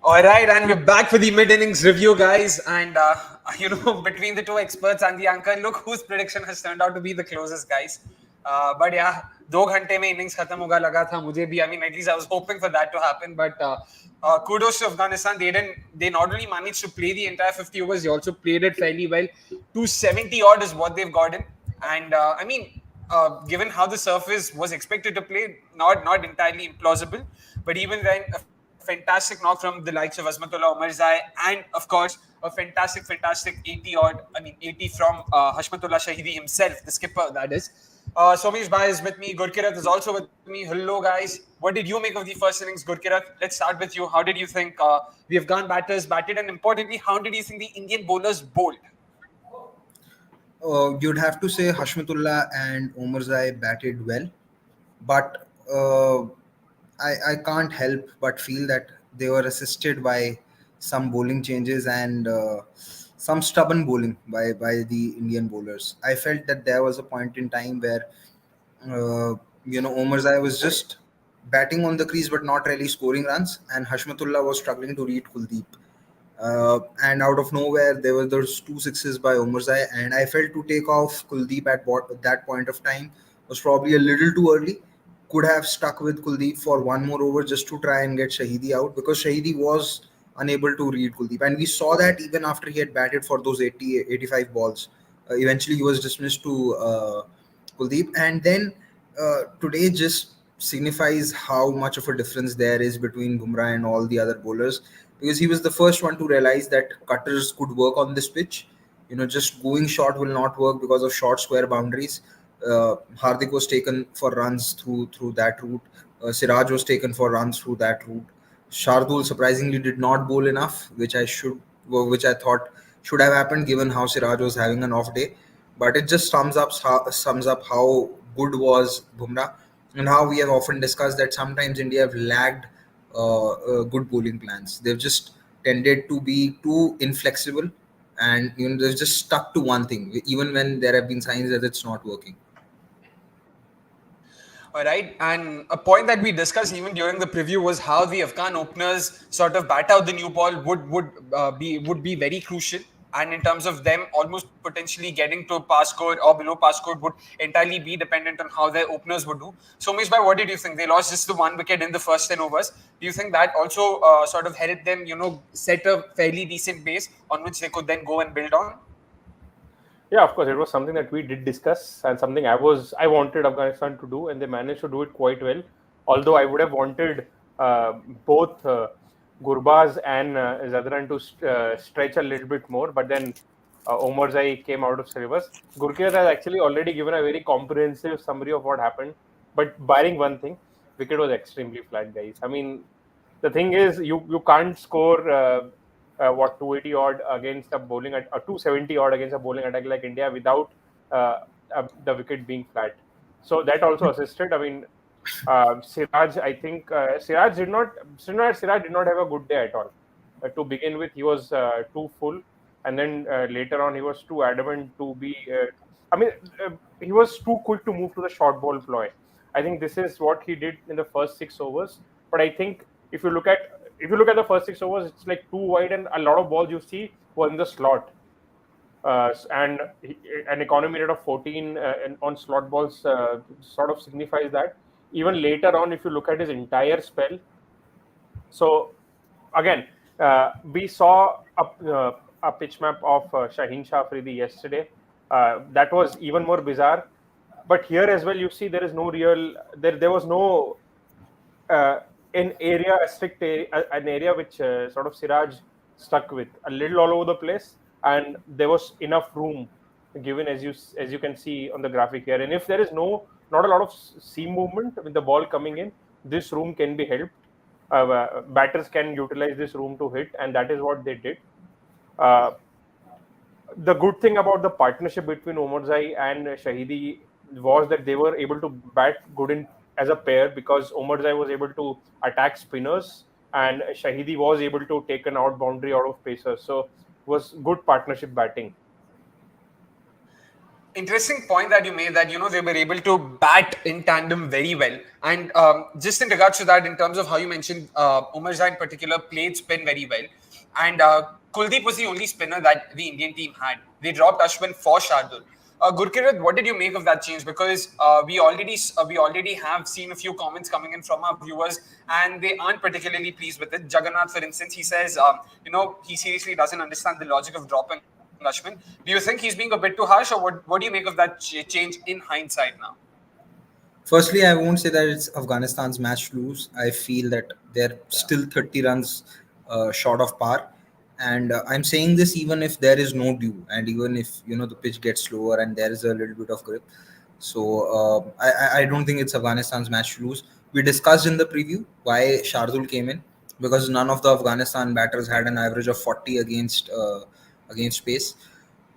All right, and we're back for the mid-innings review, guys. And between the two experts and the anchor, look whose prediction has turned out to be the closest, guys. But yeah, 2 घंटे में innings खत्म होगा लगा था मुझे भी. I mean, at least I was hoping for that to happen. But kudos to Afghanistan. They not only managed to play the entire 50 overs, they also played it fairly well. 270 odd is what they've gotten, and given how the surface was expected to play, not entirely implausible. But even then, a fantastic knock from the likes of Hashmatullah, Omarzai, and of course, a fantastic 80 odd. I mean, 80 from Hashmatullah Shahidi himself, the skipper, that is. Somesh Bhai is with me. Gurkirat is also with me. Hello, guys. What did you make of the first innings, Gurkirat? Let's start with you. How did you think the Afghan batters batted, and importantly, how did you think the Indian bowlers bowled? You'd have to say Hashmatullah and Omarzai batted well, but I can't help but feel that they were assisted by some bowling changes and some stubborn bowling by the Indian bowlers. I felt that there was a point in time where uh, Omarzai was just batting on the crease but not really scoring runs, and Hashmatullah was struggling to read Kuldeep. And out of nowhere, there were those two sixes by Omarzai, and I felt to take off Kuldeep at that point of time was probably a little too early. Could have stuck with Kuldeep for one more over just to try and get Shahidi out, because Shahidi was unable to read Kuldeep, and we saw that even after he had batted for those 85 balls. Eventually, he was dismissed to Kuldeep, and then today just signifies how much of a difference there is between Bumrah and all the other bowlers, because he was the first one to realize that cutters could work on this pitch. Just going short will not work because of short square boundaries. Hardik was taken for runs through that route. Siraj was taken for runs through that route. Shardul surprisingly did not bowl enough, which I thought should have happened given how Siraj was having an off day. But it just sums up how good was Bumrah, and how we have often discussed that sometimes India have lagged good bowling plans. They've just tended to be too inflexible, and they've just stuck to one thing, even when there have been signs that it's not working. All right, and a point that we discussed even during the preview was how the Afghan openers sort of bat out the new ball would be very crucial. And in terms of them almost potentially getting to pass score or below pass score would entirely be dependent on how their openers would do. So, Mish, what did you think? They lost just the 1 wicket in the first 10 overs. Do you think that also sort of helped them, set a fairly decent base on which they could then go and build on? Yeah, of course, it was something that we did discuss and something I wanted Afghanistan to do, and they managed to do it quite well. Although I would have wanted both Gurbaz and Zadran to stretch a little bit more, but then Omarzai came out of syllabus. Gurkirat has actually already given a very comprehensive summary of what happened, but barring one thing, wicket was extremely flat, guys. I mean, the thing is, you can't score 280 odd against a bowling at 270 odd against a bowling attack like India without the wicket being flat. So that also assisted. I mean, Siraj, I think Siraj did not have a good day at all. To begin with, he was too full, and then later on, he was too adamant to be. I mean, he was too quick to move to the short ball ploy. I think this is what he did in the first 6 overs. But I think if you look at the first 6 overs, it's like too wide, and a lot of balls you see were in the slot. And an economy rate of 14 on slot balls sort of signifies that. Even later on, if you look at his entire spell, so again, we saw a pitch map of Shaheen Shah Afridi yesterday. That was even more bizarre. But here as well, you see there is no real there was no an area, a strict area, an area which sort of Siraj stuck with a little all over the place, and there was enough room given as you can see on the graphic here. And if there is not a lot of seam movement with the ball coming in, this room can be helped. Batters can utilize this room to hit, and that is what they did. Uh, the good thing about the partnership between Omarzai and Shahidi was that they were able to bat good in as a pair, because Omarzai was able to attack spinners and Shahidi was able to take an out boundary out of pacers. So it was good partnership batting. Interesting point that you made, that they were able to bat in tandem very well. And just in regards to that, in terms of how you mentioned Omarzai in particular played spin very well, and Kuldeep was the only spinner that the Indian team had. They dropped Ashwin for Shardul. Gurkirat, what did you make of that change? Because we already have seen a few comments coming in from our viewers, and they aren't particularly pleased with it. Jagannath, for instance, he says, he seriously doesn't understand the logic of dropping Ashwin. Do you think he's being a bit too harsh, or what do you make of that change in hindsight now? Firstly, I won't say that it's Afghanistan's match to lose. I feel that they're still 30 runs short of par, and I'm saying this even if there is no dew, and even if the pitch gets slower and there is a little bit of grip. So I don't think it's Afghanistan's match to lose. We discussed in the preview why Shardul came in, because none of the Afghanistan batters had an average of 40 against pace.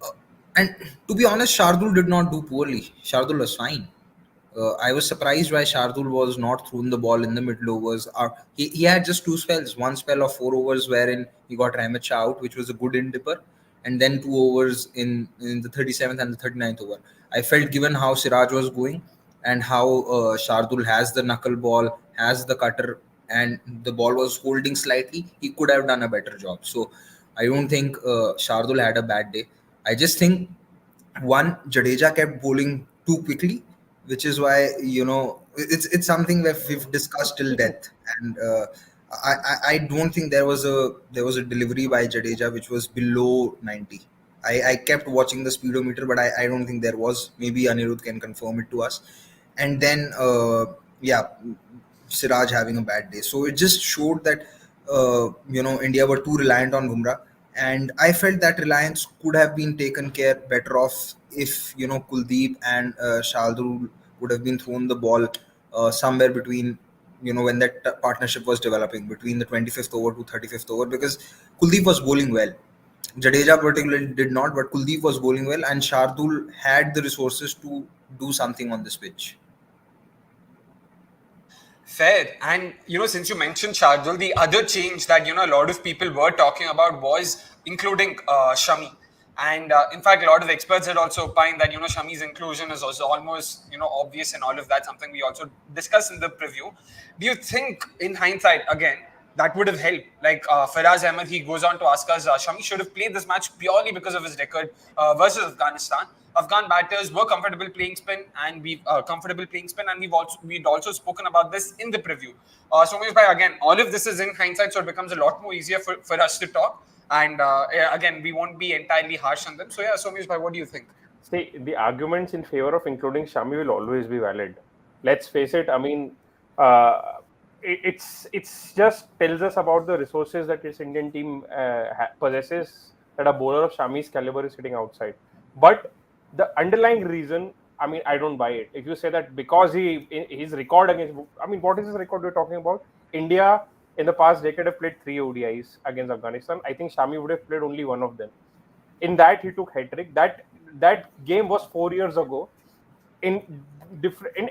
Uh, and to be honest, Shardul did not do poorly. Shardul was fine. I was surprised why Shardul was not throwing the ball in the middle overs. He had just two spells. One spell of 4 overs wherein he got Rahmat Shah out, which was a good in dipper, and then 2 overs in the 37th and the 39th over. I felt, given how Siraj was going and how Shardul has the knuckle ball, has the cutter, and the ball was holding slightly, he could have done a better job. So I don't think Shardul had a bad day. I just think one, Jadeja kept bowling too quickly, which is why it's something that we've discussed till death, and I don't think there was a delivery by Jadeja which was below 90. I kept watching the speedometer, but I don't think there was. Maybe Anirudh can confirm it to us. And then yeah, Siraj having a bad day. So it just showed that India were too reliant on Bumrah, and I felt that reliance could have been taken care better of if Kuldeep and Shardul would have been thrown the ball somewhere between when that partnership was developing between the 25th over to 35th over, because Kuldeep was bowling well. Jadeja particularly did not, but Kuldeep was bowling well, and Shardul had the resources to do something on this pitch. Fair. And since you mentioned Shardul, the other change that a lot of people were talking about was including Shami. And in fact, a lot of experts had also opined that Shami's inclusion is also almost obvious and all of that. Something we also discussed in the preview. Do you think, in hindsight, again, that would have helped? Like Faraz Ahmed, he goes on to ask us, Shami should have played this match purely because of his record versus Afghanistan. Afghan batters were comfortable playing spin, and we'd also spoken about this in the preview. So again, all of this is in hindsight, so it becomes a lot more easier for us to talk. And yeah, again, we won't be entirely harsh on them. So yeah, Somesh bhai, what do you think? See, the arguments in favor of including Shami will always be valid. Let's face it. I mean, it's just tells us about the resources that this Indian team possesses, that a bowler of Shami's caliber is sitting outside. But the underlying reason, I mean, I don't buy it. If you say that because his record against, I mean, what is his record we're talking about? India in the past decade have played 3 ODIs against Afghanistan. I think Shami would have played only one of them. In that, he took hat-trick. That game was 4 years ago in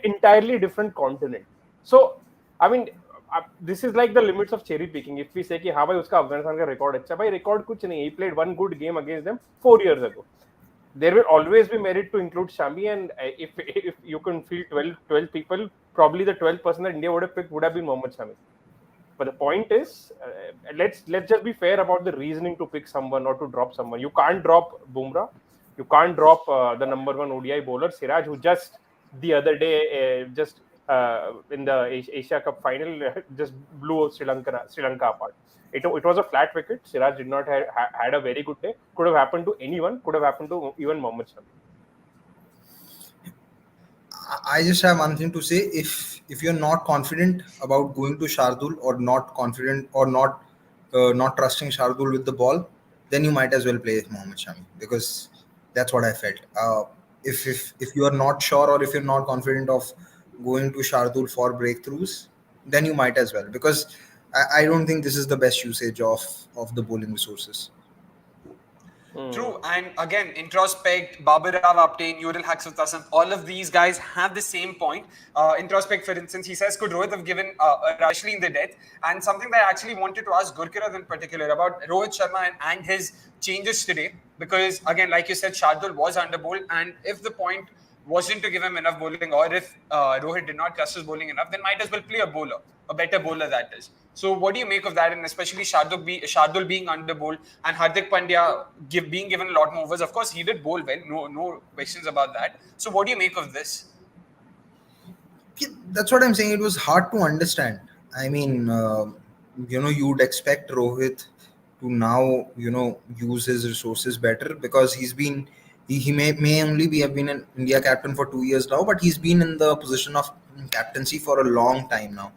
entirely different continent. So I mean, this is like the limits of cherry picking. If we say कि हाँ भाई उसका अफगानिस्तान का record अच्छा, भाई record कुछ नहीं. He played one good game against them 4 years ago. There will always be merit to include Shami, and if you can feel 12 people, probably the 12th person that India would have picked would have been Mohammed Shami. But the point is, let's just be fair about the reasoning to pick someone or to drop someone. You can't drop Bumrah. You can't drop the number one ODI bowler Siraj, who just the other day in the Asia Cup final just blew Sri Lanka apart. It was a flat wicket. Siraj did not had a very good day. Could have happened to anyone. Could have happened to even Mohammed Shami. I just have one thing to say. If you're not confident about going to Shardul, or not confident, or not trusting Shardul with the ball, then you might as well play Mohammed Shami, because that's what I felt. If you are not sure, or if you're not confident of going to Shardul for breakthroughs, then you might as well, because I don't think this is the best usage of the bowling resources. True, and again, Introspect, Babar Rao Apte, Neural Haxutasam, all of these guys have the same point. Introspect, for instance, he says, could Rohit have given a run, especially in the death? And something that I actually wanted to ask Gurkirat in particular about Rohit Sharma and his changes today, because again, like you said, Shardul was under bowled, and if the point wasn't to give him enough bowling, or if Rohit did not trust his bowling enough, then might as well play a bowler, a better bowler that is. So, what do you make of that? And especially Shardul being under bowled and Hardik Pandya being given a lot more overs. Of course, he did bowl well, no questions about that. So, what do you make of this? Yeah, that's what I'm saying. It was hard to understand. I mean, you'd expect Rohit to now, use his resources better because he may only have been an India captain for 2 years now, but he's been in the position of captaincy for a long time now.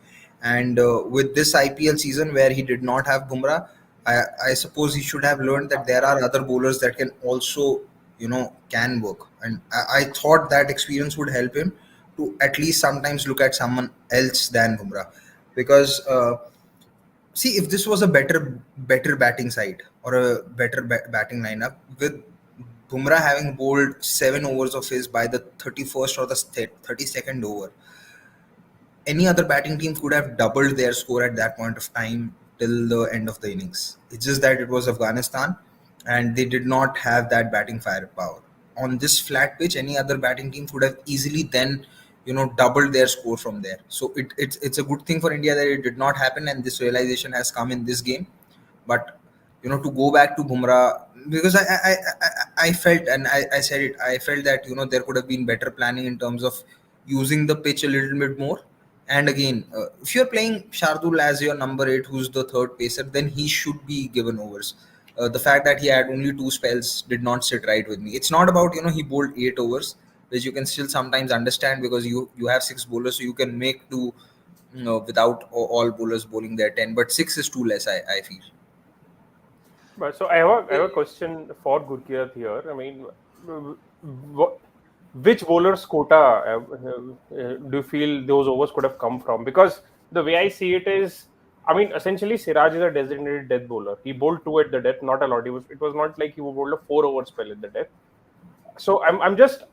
And with this IPL season where he did not have Bumrah, I suppose he should have learned that there are other bowlers that can also, can work. And I thought that experience would help him to at least sometimes look at someone else than Bumrah. Because see, if this was a better batting side or a better batting lineup with Bumrah having bowled 7 overs of his by the 31st or the 32nd over, any other batting team could have doubled their score at that point of time till the end of the innings. It's just that it was Afghanistan and they did not have that batting firepower. On this flat pitch, any other batting team could have easily then, doubled their score from there. So it's a good thing for India that it did not happen, and this realization has come in this game. But to go back to Bumrah, because I felt, and I said it, I felt that there could have been better planning in terms of using the pitch a little bit more. And again, if you're playing Shardul as your number 8, who's the third pacer, then he should be given overs. The fact that he had only 2 spells did not sit right with me. It's not about he bowled 8 overs, which you can still sometimes understand because you have 6 bowlers, so you can make do without all bowlers bowling their 10. But 6 is too less, I feel. But so I have a question for Gurkirat here. I mean, which bowler's quota do you feel those overs could have come from? Because the way I see it is, I mean, essentially Siraj is a designated death bowler. He bowled 2 at the death, not a lot. It was not like he bowled a 4-over spell at the death. So I'm just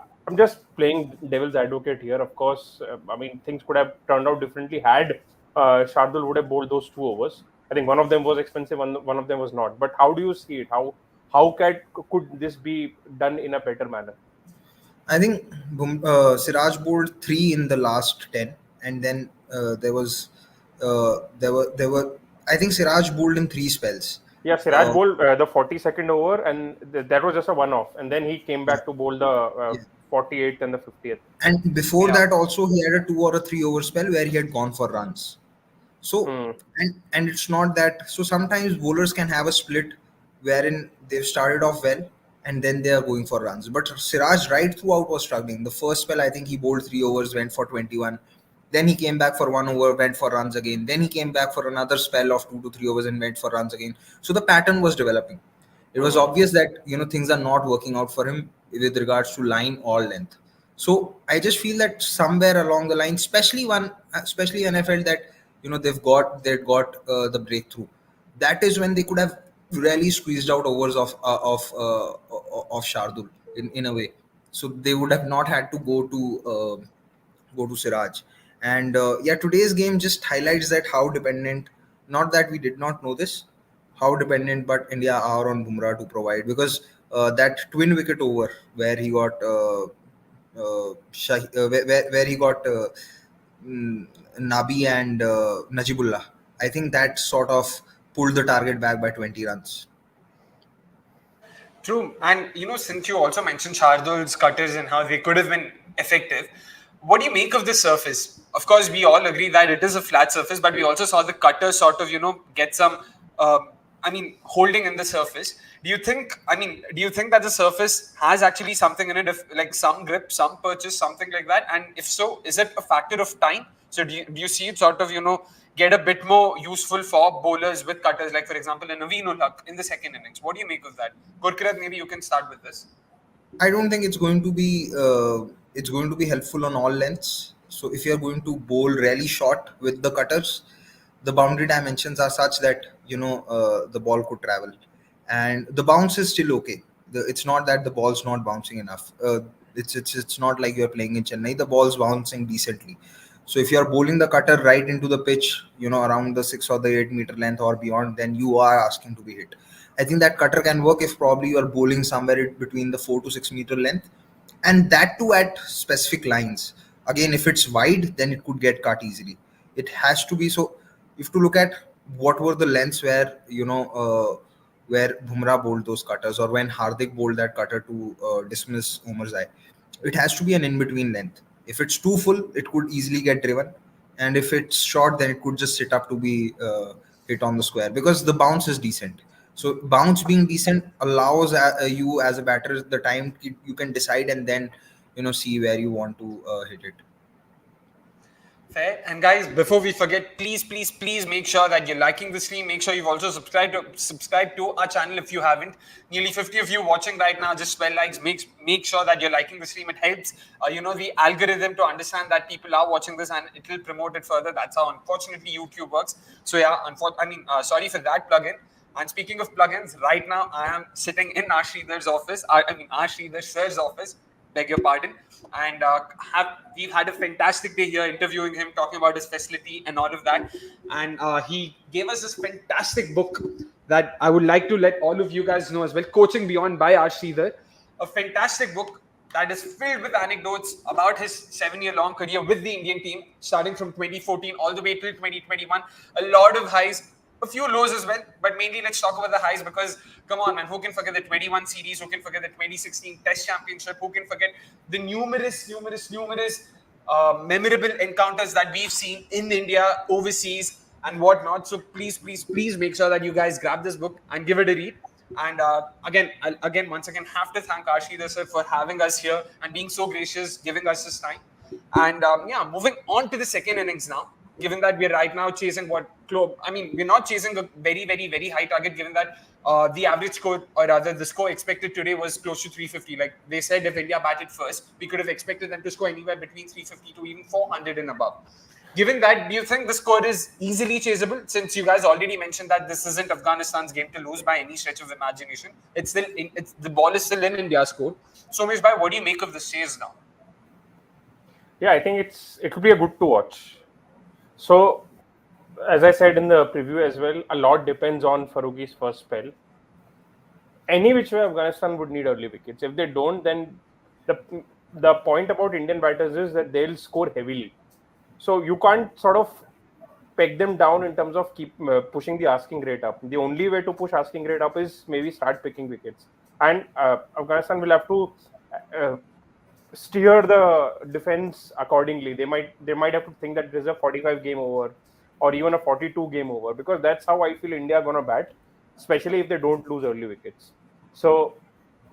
playing devil's advocate here. Of course, I mean, things could have turned out differently had Shardul would have bowled those 2 overs. I think one of them was expensive, one of them was not. But how do you see it? How could this be done in a better manner? I think Siraj bowled 3 in the last 10, and then there were. I think Siraj bowled in 3 spells. Yeah, Siraj bowled the 42nd over, and that was just a one-off. And then he came back to bowl the 48th and the 50th. And before that, also he had a 2 or a 3 over spell where he had gone for runs. So and it's not that. So sometimes bowlers can have a split wherein they've started off well and then they are going for runs. But Siraj right throughout was struggling. The first spell, I think he bowled 3 overs, went for 21. Then he came back for 1 over, went for runs again. Then he came back for another spell of 2 to 3 overs and went for runs again. So the pattern was developing. It was obvious that things are not working out for him with regards to line or length. So I just feel that somewhere along the line, especially when I felt that they've got the breakthrough, that is when they could have really squeezed out overs of Shardul in a way. So they would have not had to go to Siraj. And today's game just highlights that how dependent, not that we did not know this, how dependent but India are on Bumrah to provide, because that twin wicket over where he got where he got Nabi and Najibullah, I think that sort of pulled the target back by 20 runs. True. And, since you also mentioned Shardul's cutters and how they could have been effective, what do you make of this surface? Of course, we all agree that it is a flat surface, but we also saw the cutter sort of, get some, holding in the surface. Do you think that the surface has actually something in it, like some grip, some purchase, something like that? And if so, is it a factor of time? So do you see it sort of, get a bit more useful for bowlers with cutters, like for example, in Naveen-ul-Haq in the second innings? What do you make of that? Gurkirat, maybe you can start with this. I don't think it's going to be helpful on all lengths. So if you're going to bowl really short with the cutters, the boundary dimensions are such that the ball could travel, and the bounce is still okay. It's not that the ball's not bouncing enough. It's not like you're playing in Chennai. The ball's bouncing decently. So if you're bowling the cutter right into the pitch, around the 6 or the 8 meter length or beyond, then you are asking to be hit. I think that cutter can work if probably you are bowling somewhere between the 4 to 6 meter length, and that too at specific lines. Again, if it's wide, then it could get cut easily. It has to be so. If to look at what were the lengths where Bumrah bowled those cutters, or when Hardik bowled that cutter to dismiss Omarzai, it has to be an in-between length. If it's too full, it could easily get driven, and if it's short, then it could just sit up to be hit on the square because the bounce is decent. So bounce being decent allows you as a batter the time you can decide and then see where you want to hit it. Fair. And guys, before we forget, please make sure that you're liking the stream. Make sure you've also subscribed to our channel if you haven't. Nearly 50 of you watching right now, just 12 likes. Make sure that you're liking the stream. It helps, the algorithm to understand that people are watching this, and it will promote it further. That's how, unfortunately, YouTube works. So yeah, sorry for that plugin. And speaking of plugins, right now I am sitting in Ashridar's office. Ashridar sir's office. Beg your pardon. And we've had a fantastic day here interviewing him, talking about his facility and all of that. And he gave us this fantastic book that I would like to let all of you guys know as well. Coaching Beyond by Ashridar. A fantastic book that is filled with anecdotes about his 7-year-long career with the Indian team, starting from 2014 all the way till 2021. A lot of highs, a few lows as well, but mainly let's talk about the highs because, come on, man, who can forget the 21 series? Who can forget the 2016 Test Championship? Who can forget the numerous memorable encounters that we've seen in India, overseas, and whatnot? So please make sure that you guys grab this book and give it a read. And once again, have to thank Ashridar sir for having us here and being so gracious, giving us this time. And moving on to the second innings now. Given that we're right now chasing we're not chasing a very, very, very high target. Given that the average score, or rather the score expected today, was close to 350. Like they said, if India batted first, we could have expected them to score anywhere between 350 to even 400 and above. Given that, do you think the score is easily chaseable? Since you guys already mentioned that this isn't Afghanistan's game to lose by any stretch of imagination, the ball is still in India's court. So, Mesh bhai, what do you make of this chase now? Yeah, I think it will be a good to watch. So, as I said in the preview as well, a lot depends on Farooqi's first spell. Any which way, Afghanistan would need early wickets. If they don't, then the point about Indian batters is that they'll score heavily. So you can't sort of peg them down in terms of keep pushing the asking rate up. The only way to push asking rate up is maybe start picking wickets. And Afghanistan will have to steer the defense accordingly. They might have to think that there's a 45 game over or even a 42 game over, because that's how I feel India are going to bat, especially if they don't lose early wickets. So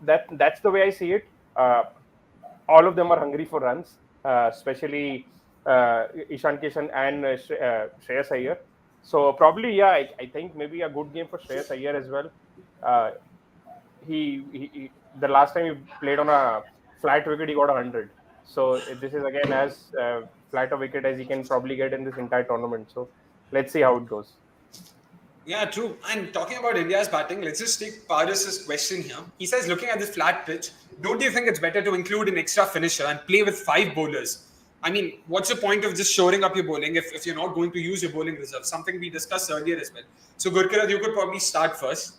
that's the way I see it. All of them are hungry for runs, especially Ishan Kishan and Shreyas Iyer. So probably, I think maybe a good game for Shreyas Iyer as well. He the last time he played on a flat wicket, he got 100. So this is again as flat a wicket as he can probably get in this entire tournament. So let's see how it goes. Yeah, true. And talking about India's batting, let's just take Paris's question here. He says, looking at this flat pitch, don't you think it's better to include an extra finisher and play with 5 bowlers? I mean, what's the point of just shoring up your bowling if you're not going to use your bowling reserve? Something we discussed earlier as well. So, Gurkirat, you could probably start first.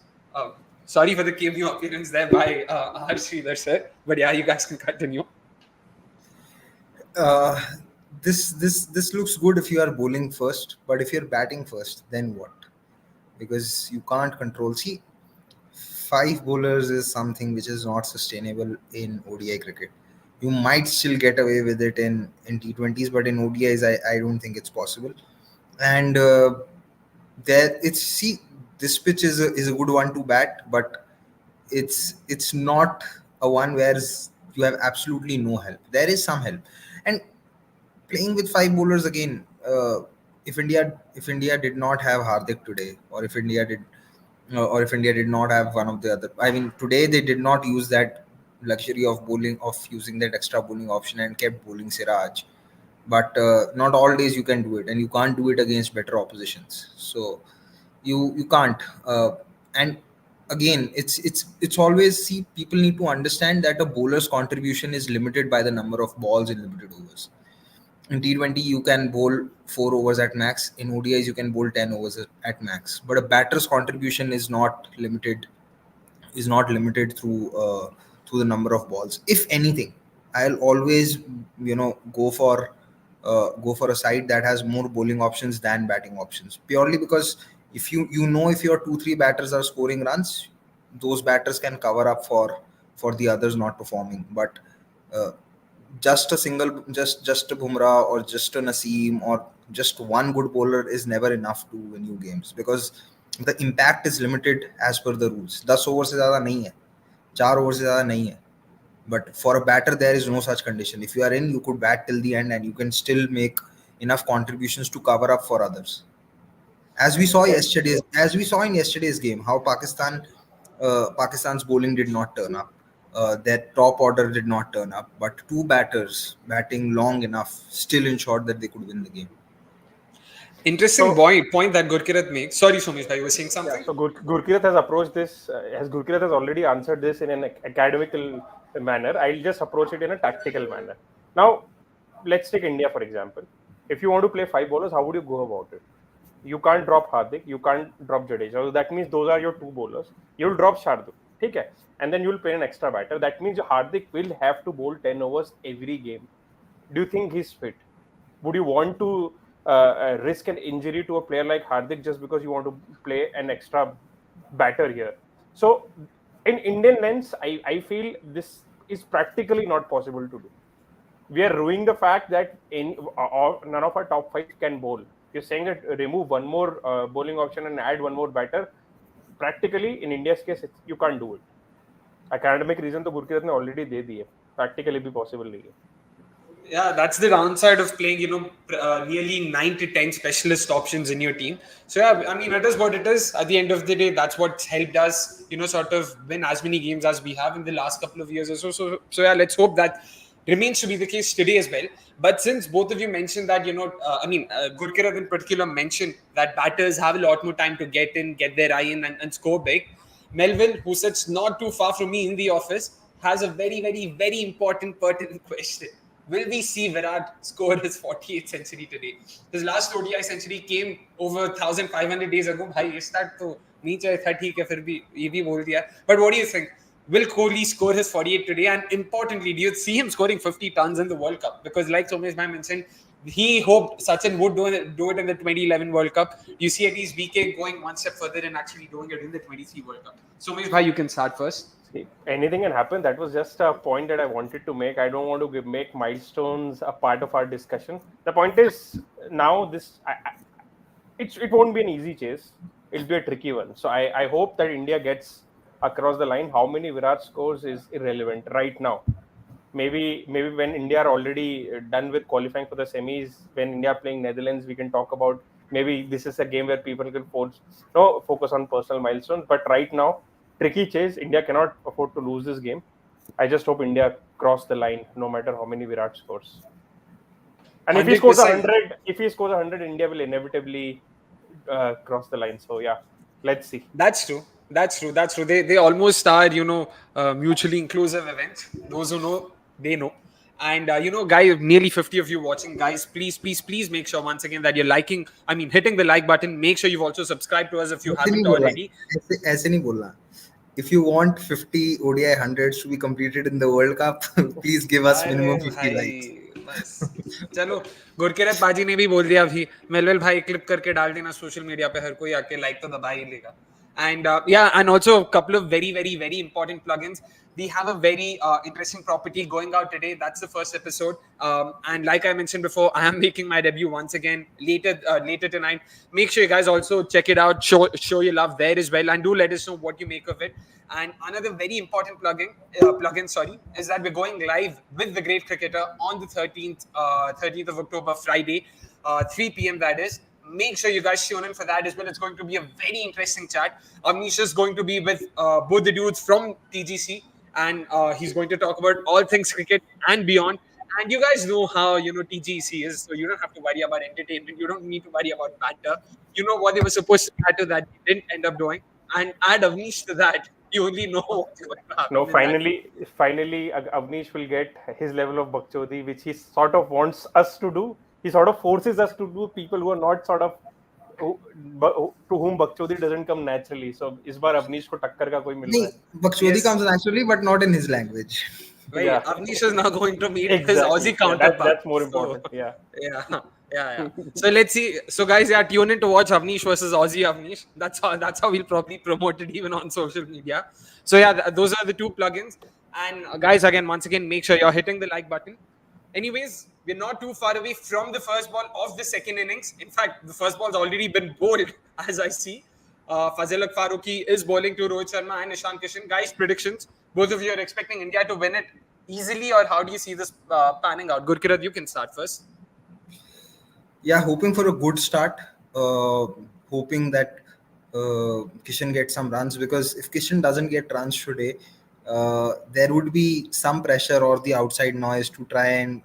Sorry for the cameo appearance there by Harshridar sir. But yeah, you guys can continue. This looks good if you are bowling first, but if you're batting first, then what? Because you can't control. See, 5 bowlers is something which is not sustainable in ODI cricket. You might still get away with it in T20s, but in ODIs, I don't think it's possible. And this pitch is a good one to bat, but it's not a one where you have absolutely no help. There is some help, and playing with 5 bowlers again. If India did not have Hardik today, or if India did not have one of the other, I mean, today they did not use that luxury of using that extra bowling option and kept bowling Siraj. But not all days you can do it, and you can't do it against better oppositions. So you can't. And again, it's always, see, people need to understand that a bowler's contribution is limited by the number of balls in limited overs. In T20, you can bowl 4 overs at max. In ODIs, you can bowl 10 overs at max. But a batter's contribution is not limited through the number of balls. If anything, I'll always go for a side that has more bowling options than batting options, purely because if your 2 3 batters are scoring runs, those batters can cover up for the others not performing. But uh, just a Bumrah or just a Naseem or just one good bowler is never enough to win you games, because the impact is limited as per the rules. 10 over से ज़्यादा नहीं है, 4 over से ज़्यादा नहीं है. But for a batter, there is no such condition. If you are in, you could bat till the end and you can still make enough contributions to cover up for others. As we saw in yesterday's game, how Pakistan's bowling did not turn up. Their top order did not turn up, but two batters batting long enough still ensured that they could win the game. Interesting So point that Gurkirat makes. Sorry, Somesh bhai, you were saying yeah, something? so Gurkirat has approached this. Gurkirat has already answered this in an academical manner. I'll just approach it in a tactical manner. Now, let's take India for example. If you want to play 5 bowlers, how would you go about it? You can't drop Hardik, you can't drop Jadeja. So that means those are your 2 bowlers. You'll drop Shardul, okay? And then you'll play an extra batter. That means Hardik will have to bowl 10 overs every game. Do you think he's fit? Would you want to risk an injury to a player like Hardik just because you want to play an extra batter here? So, in Indian lens, I feel this is practically not possible to do. We are ruining the fact that none of our top 5 can bowl. You're saying that remove one more bowling option and add one more batter. Practically, in India's case, you can't do it. Academic reason तो गुरकीरत ने already दे दी है. Practically भी possible नहीं है. Yeah, that's the downside of playing, nearly 9 to 10 specialist options in your team. So, yeah, I mean, it is what it is. At the end of the day, that's what's helped us, sort of win as many games as we have in the last couple of years or so. So yeah, let's hope that remains to be the case today as well. But since both of you mentioned that, Gurkirat in particular mentioned that batters have a lot more time to get their eye in and score big. Melville, who sits not too far from me in the office, has a very, very, very important, pertinent question. Will we see Virat score his 48th century today? His last ODI century came over 1,500 days ago. Bhai, इस start तो नहीं चाहिए था, ठीक है, फिर भी ये भी बोल दिया. But what do you think? Will Kohli score his 48 today? And importantly, do you see him scoring 50 tons in the World Cup? Because like Somesh bhai mentioned, he hoped Sachin would do it in the 2011 World Cup. You see at least VK going one step further and actually doing it in the 23 World Cup. Somesh bhai, you can start first. See, anything can happen. That was just a point that I wanted to make. I don't want to make milestones a part of our discussion. The point is now it won't be an easy chase. It'll be a tricky one. So I hope that India gets across the line. How many Virat scores is irrelevant right now. Maybe when India are already done with qualifying for the semis, when India are playing Netherlands, we can talk about maybe this is a game where people can focus on personal milestones. But right now, tricky chase. India cannot afford to lose this game. I just hope India cross the line, no matter how many Virat scores. And if he scores 100, India will inevitably cross the line. So yeah, let's see. That's true. They almost are, mutually inclusive events. Those who know, they know. And guys, nearly 50 of you watching, guys, please make sure once again that you're hitting the like button. Make sure you've also subscribed to us if you ऐसे नहीं haven't बोलना, already. ऐसे नहीं बोलना. If you want 50 ODI hundreds to be completed in the World Cup, please give us minimum 50 likes. बस चलो, गुरकिरत बाजी ने भी बोल दिया अभी. मेलवेल भाई क्लिप करके डाल देना सोशल मीडिया पे, हर कोई आके लाइक तो दबा ही लेगा. And and also a couple of very, very, very important plugins. We have a very interesting property going out today. That's the first episode. And like I mentioned before, I am making my debut once again later tonight. Make sure you guys also check it out. Show your love there as well, and do let us know what you make of it. And another very important plugin, is that we're going live with the Great Cricketer on the 13th of October, Friday, 3 p.m. That is. Make sure you guys tune in for that as well. It's going to be a very interesting chat. Amnish is going to be with both the dudes from TGC, and he's going to talk about all things cricket and beyond. And you guys know how TGC is, so you don't have to worry about entertainment. You don't need to worry about banter. You know what they were supposed to matter that they didn't end up doing. and add Avnish to that, you only know what's going to happen No, in that. finally, Avnish will get his level of bakchodi, which he sort of wants us to do. He sort of forces us to do. People who are not sort of to whom bakchodi doesn't come naturally. So इस बार Avnish को टक्कर का कोई मिल रहा नहीं, है. Bakchodi Yes, comes naturally, but not in his language. right. Yeah, Avnish is now going to meet his exactly. Aussie Yeah, counterpart. that's more So, important. Yeah. yeah, yeah. So let's see. So guys, yeah, tune in to watch Avnish versus Aussie Avnish. That's how we'll probably promote it even on social media. So yeah, those are the two plugins. And guys, again, once again, make sure you're hitting the like button. Anyways, we're not too far away from the first ball of the second innings. In fact, the first ball's already been bowled, as I see. Fazilak Farooqi is bowling to Rohit Sharma and Ishan Kishan. Guys, predictions. Both of you are expecting India to win it easily, or how do you see this panning out? Gurkirat, you can start first. Yeah, hoping for a good start. Uh, Hoping that Kishan gets some runs, because if Kishan doesn't get runs today, there would be some pressure or the outside noise to try and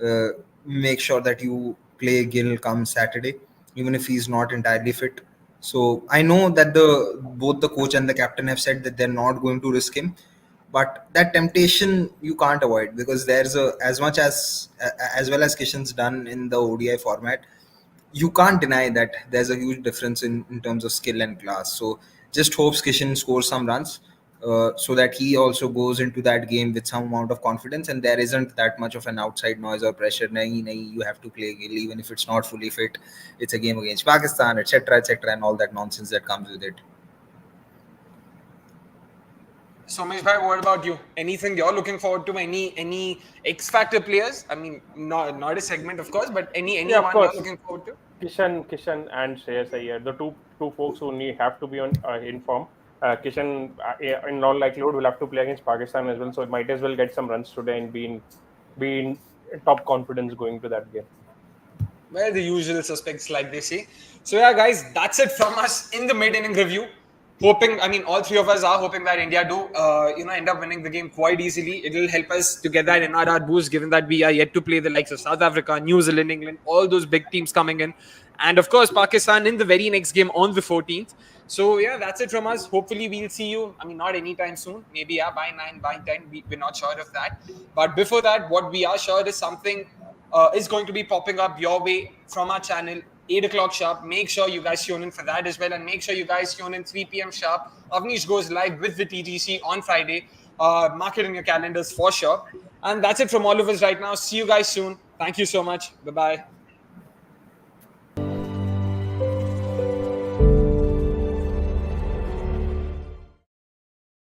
uh, make sure that you play Gill come Saturday, even if he's not entirely fit. So I know that the both the coach and the captain have said that they're not going to risk him, but that temptation you can't avoid, because there's a as well as Kishan's done in the ODI format, you can't deny that there's a huge difference in terms of skill and class. So just hopes Kishan scores some runs, so that he also goes into that game with some amount of confidence, and there isn't that much of an outside noise or pressure. Nahi, nahi, you have to play Gill even if it's not fully fit. It's a game against Pakistan, etc., etc., and all that nonsense that comes with it. Somesh bhai, what about you? Anything you're looking forward to? Any X Factor players? I mean, not a segment, of course, but Yeah, of anyone you're course. looking forward to? Kishan, and Shreyas Iyer, the two folks who have to be on in form. Kishan, in all likelihood, will have to play against Pakistan as well, so it might as well get some runs today and be in top confidence going to that game. Well, the usual suspects, like they say. So yeah, guys, that's it from us in the mid-inning review. Hoping, I mean, all three of us are hoping that India do, end up winning the game quite easily. It will help us to get that NRR boost, given that we are yet to play the likes of South Africa, New Zealand, England, all those big teams coming in, and of course Pakistan in the very next game on the 14th. So yeah, that's it from us. Hopefully, we'll see you. I mean, not anytime soon. Maybe yeah, by 9, by 10. We're not sure of that. But before that, what we are sure is something is going to be popping up your way from our channel, 8 o'clock sharp. Make sure you guys tune in for that as well. And make sure you guys tune in 3 p.m. sharp. Avnish goes live with the TGC on Friday. Mark it in your calendars for sure. And that's it from all of us right now. See you guys soon. Thank you so much. Bye bye.